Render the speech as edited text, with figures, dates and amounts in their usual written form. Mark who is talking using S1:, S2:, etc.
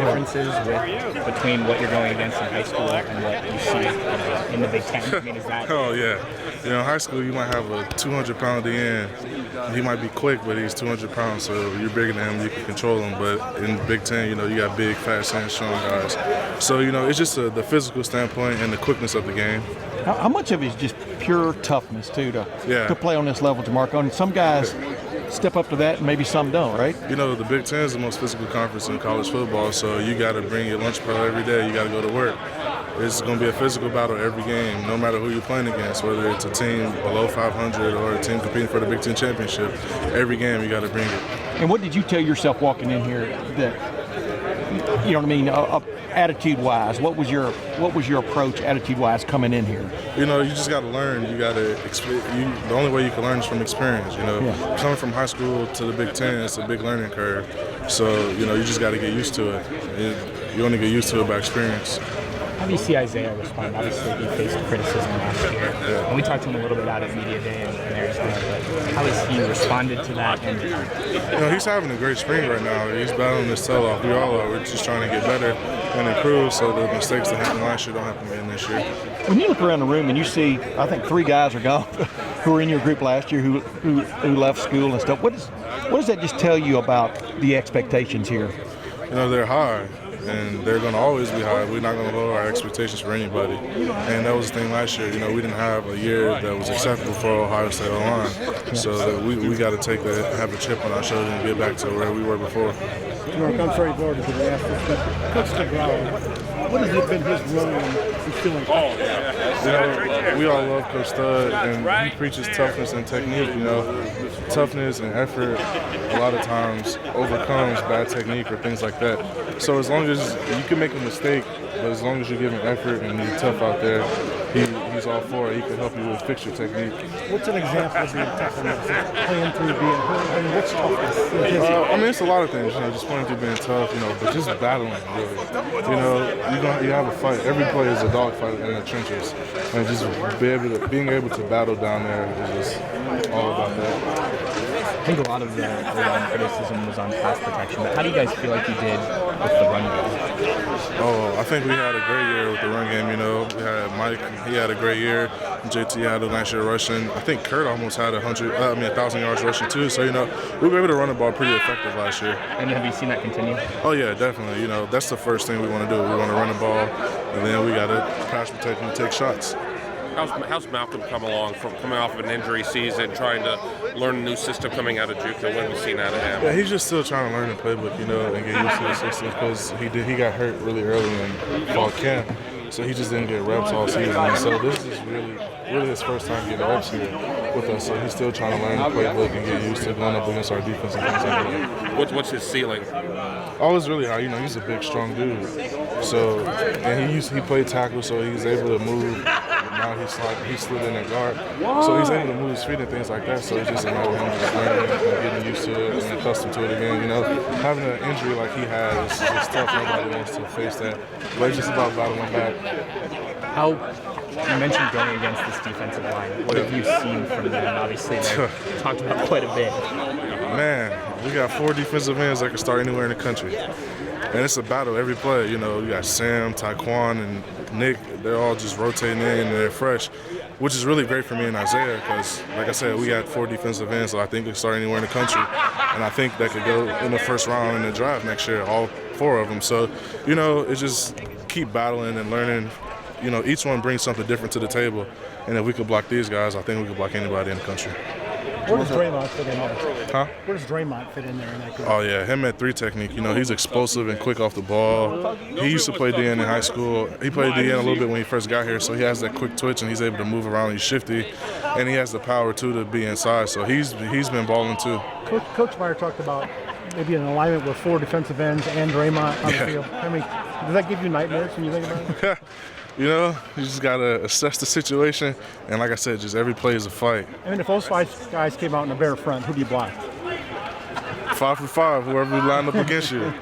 S1: differences between what you're going against in high school and what you see in the Big Ten? I mean, is that?
S2: Oh yeah, in high school you might have a 200-pound DN. He might be quick, but he's 200 pounds, so you're bigger than him. You can control him. But in the Big Ten, you got big, fast, and strong guys. So it's just the physical standpoint and the quickness of the game.
S3: How much of it is just pure toughness too to play on this level, Jamarco? And some guys step up to that, and maybe some don't, right?
S2: The Big Ten is the most physical conference in college football, so you got to bring your lunch pail every day. You got to go to work. It's going to be a physical battle every game, no matter who you're playing against, whether it's a team below 500 or a team competing for the Big Ten championship. Every game, you got to bring it.
S3: And what did you tell yourself walking in here that, you know what I mean, attitude-wise? What was your approach, attitude-wise, coming in here?
S2: You just got to learn. You got to the only way you can learn is from experience. Coming from high school to the Big Ten, it's a big learning curve. So you just got to get used to it. You only get used to it by experience.
S1: How do you see Isaiah respond? Obviously, he faced criticism last year.
S2: Yeah.
S1: And we talked to him a little bit out at Media Day and Arizona, but how has he responded to that? And
S2: he's having a great spring right now. He's battling his tail off. We all are. We're just trying to get better and improve so the mistakes that happened last year don't happen again this year.
S3: When you look around the room and you see, I think 3 guys are gone who were in your group last year who left school and stuff, what does that just tell you about the expectations here?
S2: They're high. And they're going to always be high. We're not going to lower our expectations for anybody. And that was the thing last year. We didn't have a year that was acceptable for Ohio State online. So we got to have a chip on our shoulder and get back to where we were before.
S4: Mark, I'm sorry, Lord, to ask this, but Coach DeGraw, what has been his role in instilling?
S2: We all love Coach Stud, and he preaches toughness and technique. Toughness and effort a lot of times overcomes bad technique or things like that. So as long as you can make a mistake, but as long as you're giving effort and you're tough out there, he's all for it. He can help you with fix your technique.
S4: What's an example of being tough? Playing through being hurt? I mean, what's toughness?
S2: It's a lot of things. Just playing through being tough, but just battling, really. You have a fight. Every play is a dog fight in the trenches. And just being able to battle down there is just all about that.
S1: I think a lot of the criticism was on pass protection, but how do you guys feel like you did with the run game?
S2: I think we had a great year with the run game. We had Mike, he had a great year. JT had a nice year rushing. I think Kurt almost had 1,000 yards rushing too. So, we were able to run the ball pretty effective last year.
S1: And have you seen that continue?
S2: Oh yeah, definitely. That's the first thing we want to do. We want to run the ball, and then we got to pass protect and take shots.
S5: How's Malcolm come along from coming off of an injury season, trying to learn a new system coming out of Duke? What have you seen out of him?
S2: Yeah, he's just still trying to learn the playbook, and get used to the system because he got hurt really early in fall camp, so he just didn't get reps all season. So this is really his first time getting reps here with us. So he's still trying to learn the playbook and get used to going up against our defense and things like that.
S5: What's his ceiling?
S2: Oh, it's really high. He's a big, strong dude. So, and he played tackle, so he's able to move. Now he slid in at guard, so he's able to move his feet and things like that. So it's just a matter of him just learning and getting used to it and accustomed to it again. Having an injury like he has is just tough. Nobody wants to face that, but it's just about battling back.
S1: You mentioned going against this defensive line. What have you seen from them? Obviously, they've talked about quite a bit.
S2: Man, we got 4 defensive ends that can start anywhere in the country. And it's a battle every play. You got Sam, Taekwon, and Nick. They're all just rotating in and they're fresh, which is really great for me and Isaiah because, like I said, we got 4 defensive ends, so I think they can start anywhere in the country. And I think that could go in the first round in the draft next year, all 4 of them. So, it's just keep battling and learning. Each one brings something different to the table. And if we could block these guys, I think we could block anybody in the country.
S4: Where does Draymond fit in there?
S2: Huh?
S4: Where does Draymond fit in there in that group?
S2: Oh, yeah, him at 3 technique. He's explosive and quick off the ball. He used to play DN in high school. He played DN a little bit when he first got here, so he has that quick twitch and he's able to move around. He's shifty, and he has the power, too, to be inside. So he's been balling, too.
S4: Coach Meyer talked about maybe an alignment with 4 defensive ends and Draymond on the field. Does that give you nightmares when you think about it?
S2: You just got to assess the situation. And like I said, just every play is a fight.
S4: If those 5 guys came out in a bare front, who do you block?
S2: 5 for 5, whoever we line up against you.